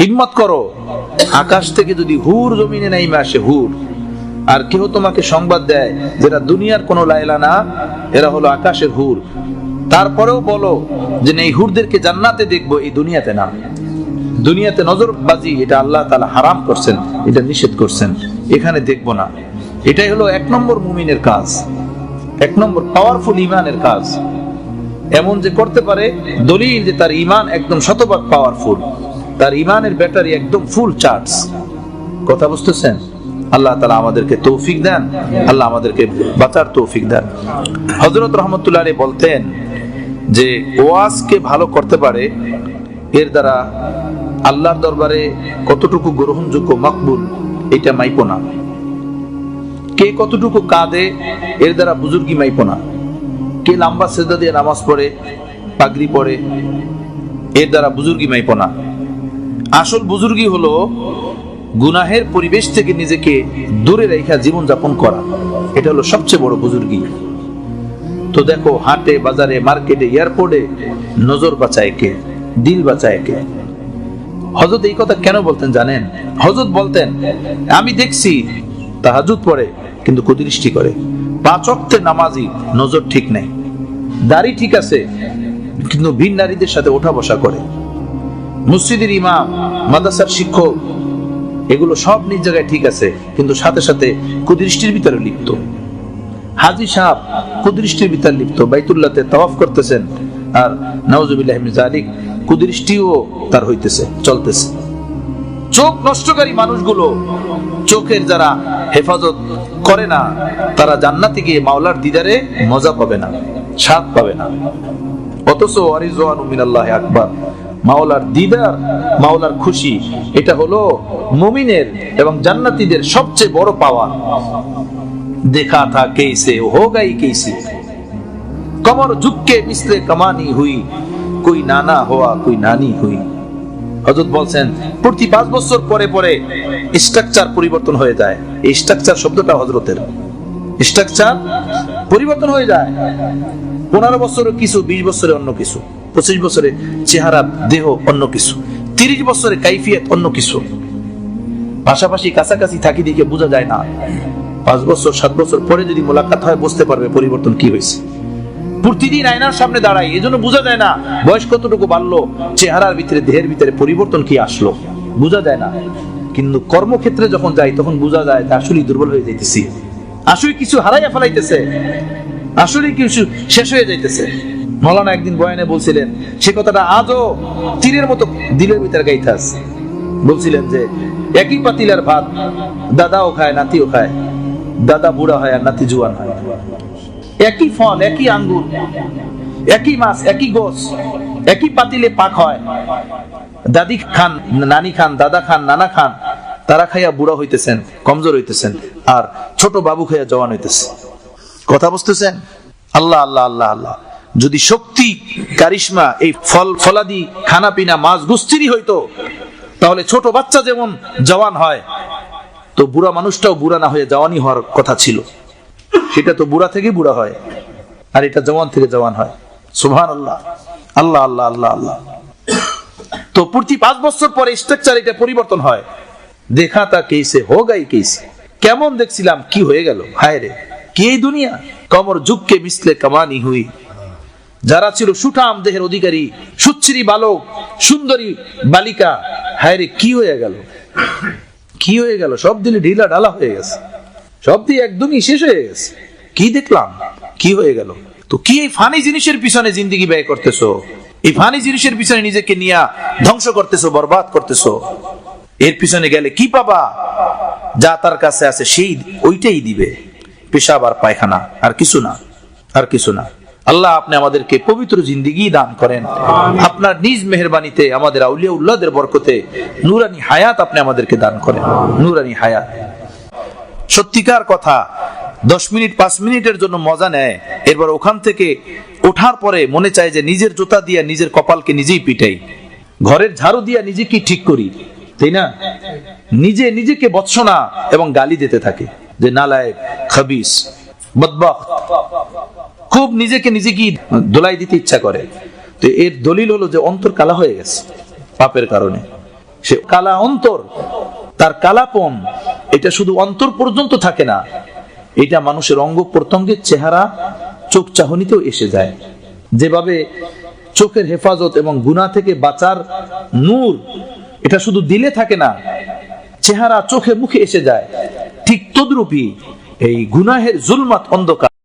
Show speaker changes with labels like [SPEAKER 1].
[SPEAKER 1] হিম্মত করো। আকাশ থেকে যদি হুর জমিনে নাইমে আসে, হুর, আর কেউ তোমাকে সংবাদ দেয় যেটা দুনিয়ার কোনো লায়লা না, এরা হলো আকাশের হুর, তারপরেও বলো যে এই হুরদেরকে জান্নাতে দেখবো, এই দুনিয়াতে না। দুনিয়াতে নজরবাজি এটা আল্লাহ তাআলা হারাম করছেন, এটা নিষেধ করছেন, এখানে দেখবো না। এটাই হলো 1 নম্বর মুমিনের কাজ, 1 নম্বর পাওয়ারফুল ইমানের কাজ। এমন যে করতে পারে দলিল যে তার ইমান একদম শতভাগ পাওয়ারফুল, তার ইমানের ব্যাটারি একদম ফুল চার্জ। কথা বুঝতেছেন? আল্লাহ তাআলা আমাদেরকে তৌফিক দেন, আল্লাহ আমাদেরকে বাঁচার তৌফিক দেন। হযরত রাহমাতুল্লাহ আলাইহি বলতেন যে ওয়াজকে ভালো করতে পারে, এর দ্বারা আল্লাহর দরবারে কতটুকু গ্রহণযোগ্য, মকবুল, এটা মাইপো না। কে কতটুকু কাঁদে, এর দ্বারা বুজুর্গি মাইপো না। কে লম্বা সিজদা দিয়ে নামাজ পড়ে, পাগড়ি পড়ে, এর দ্বারা বুজুর্গি মাইপো না। আসল বুজুর্গি হলো গুনাহের পরিবেশ থেকে নিজেকে দূরে রেখে জীবন যাপন করা, এটা হলো সবচেয়ে বড় বুজুর্গি। তো দেখো, হাটে বাজারে, মার্কেটে, এয়ারপোর্টে নজর বাঁচায় কে, দিল বাঁচায় কে? হযরত এই কথা কেন বলতেন জানেন? হযরত বলতেন, আমি দেখছি তাহাজ্জুদ পড়ে কিন্তু কুদৃষ্টি করে, 5 ওয়াক্তের নামাজি, নজর ঠিক নাই, দাড়ি ঠিক আছে কিন্তু ভিন নারীদের সাথে ওঠা বসা করে, মসজিদের ইমাম, মাদ্রাসার শিক্ষক, এগুলো সব নিজ জায়গায় ঠিক আছে কিন্তু সাথে সাথে কুদৃষ্টির ভিতরে লিপ্ত। হাজী সাহেব কুদৃষ্টির ভিতরে লিপ্ত, বাইতুল্লাহতে তাওয়াফ করতেছেন আর নাউজুবিল্লাহি মিন যালিক কুদৃষ্টিও তার হইতেছে, চলতেছে। চোখ নষ্টকারী মানুষগুলো, চোখের যারা হেফাজত করে না, তারা জান্নাতে গিয়ে মাওলার দিদারে মজা পাবে না, স্বাদ পাবে না। অথচ ওয়ারিজওয়ানু মিনাল্লাহি আকবার, মাওলার দিদার, মাওলার খুশি, এটা হলো মুমিনের এবং জান্নাতীদের সবচেয়ে বড় পাওয়া। দেখা থা कैसे होगा ही कैसे, कमर झुक के मिसले कमानी हुई, कोई नाना हुआ कोई नानी हुई। হযরত বলছেন প্রতি 5 বছর পরে পরে স্ট্রাকচার পরিবর্তন হয়ে যায়। এই স্ট্রাকচার শব্দটা হযরতের, স্ট্রাকচার পরিবর্তন হয়ে যায়। 15 বছরে কিছু, 20 বছরে অন্য কিছু, 25 বছরে চেহারা দেহ অন্য কিছু, 30 বছরে কাইফিয়ত অন্য কিছু। পাশাপাশি কাছাকাছি থাকি দিকে বোঝা যায় না। 5 বছর 7 বছর পরে যদি মোলাকাত হয় বুঝতে পারবে পরিবর্তন কি হয়েছে। প্রতিদিন আয়নার সামনে দাঁড়াই, এজন্য বোঝা যায় না বয়স কতটুকু বাড়লো, চেহারার ভিতরে, দেহের ভিতরে পরিবর্তন কি আসলো, বোঝা যায় না। কিন্তু কর্মক্ষেত্রে যখন যাই তখন বোঝা যায় আসলে দুর্বল হয়ে যাইতেছি, আসলে কিছু হারাইয়া ফেলাইতেছে, আসলে কিছু শেষ হয়ে যাইতেছে। মৌলানা একদিন বয়ানে বলছিলেন, সে কথাটা আজও তীরের মতো দিলের ভিতরে গাইতে আছে। বলছিলেন যে একই পাতিলার ভাত দাদাও খায়, নাতিও খায়, দাদা বুড়া হয় আর নাতি জুয়ান হয়। একই ফল, একই আঙ্গুর, একই মাছ, একই গোস, একই পাতিলে পাক হয়। দাদি খান, নানি খান, দাদা খান, নানা খান, তারা খাইয়া বুড়া হইতেছেন, কমজোর হইতেছেন, আর ছোট বাবু খাইয়া জওয়ান হইতেছে। কথা বুঝতেছেন? আল্লাহ আল্লাহ আল্লাহ আল্লাহ। যদি শক্তি, কারিশমা, এই ফল ফলাদি, খানা পিনা, মাছ গুস্তিরই হইতো, তাহলে ছোট বাচ্চা যেমন জওয়ান হয়, তো বুড়া মানুষটাও বুড়া না হয়ে জওয়ানই হওয়ার কথা ছিল। সেটা তো বুড়া থেকে বুড়া হয়, আর এটা জওয়ান থেকে জওয়ান হয়। সুবহানাল্লাহ, আল্লাহ আল্লাহ আল্লাহ আল্লাহ। তো প্রতি 5 বছর পরে স্ট্রাকচার এটা পরিবর্তন হয়। দেখা তা কেসে হোগাই কেসে, কেমন দেখছিলাম কি হয়ে গেল, হায় রে কি এই দুনিয়া। কমর ঝুঁককে মিসলে কামানি হুই, যারা ছিল সুঠাম দেহের অধিকারী, সুচ্ছিরি বালক, সুন্দরী বালিকা, হায় রে কি হয়ে গেল, কি হয়ে গেল, সব দিলে ঢিলা ঢালা হয়ে গেছে, সব দিয়ে একদমই শেষ হয়ে গেছে। কি দেখলাম, কি হয়ে গেল। তো কি এই ফানি জিনিসের পিছনে জিন্দেগি ব্যয় করতেছো? এই ফানি জিনিসের পিছনে নিজেকে নিয়ে ধ্বংস করতেছো, বরবাদ করতেছো। এর পিছনে গেলে কি পাবা? যা তার কাছে আছে সেই ওইটাই দিবে, পেশাব আর পায়খানা, আর কিছু না, আর কিছু না। আল্লাহ আপনি আমাদেরকে পবিত্র জিন্দেগি দান করেন। আপনার নিজ মেহেরবানিতে আমাদের আউলিয়া উল্লাহদের বরকতে নূরানি হায়াত আপনি আমাদেরকে দান করেন, নূরানি হায়াত। সত্যিকার কথা, 10 মিনিট 5 মিনিটের জন্য মজা নেয়, এরপর ওখান থেকে ওঠার পরে মনে চায় যে নিজের জুতা দিয়ে নিজের কপালকে নিজেই পিটাই, ঘরের ঝাড়ু দিয়ে নিজেকে ঠিক করি, তাই না? নিজে নিজেকে বৎসনা এবং গালি দিতে থাকে যে নালায়েক, খাবিস, বদবখত, খুব নিজেকে নিজেকে দোলাই দিতে ইচ্ছা করে। তো এর দলিল হলো যে অন্তর কালা হয়ে গেছে পাপের কারণে। সে কালা অন্তর, তার কালাপন এটা শুধু অন্তর পর্যন্ত থাকে না, এটা মানুষের অঙ্গ প্রত্যঙ্গের চেহারা, চোখ চাহনিতেও এসে যায়। যেভাবে চোখের হেফাজত এবং গুনাহ থেকে বাঁচার নূর এটা শুধু দিলে থাকে না, চেহারা চোখে মুখে এসে যায়, ঠিক তদ্রূপই এই গুনাহের জুলমাত অন্ধকার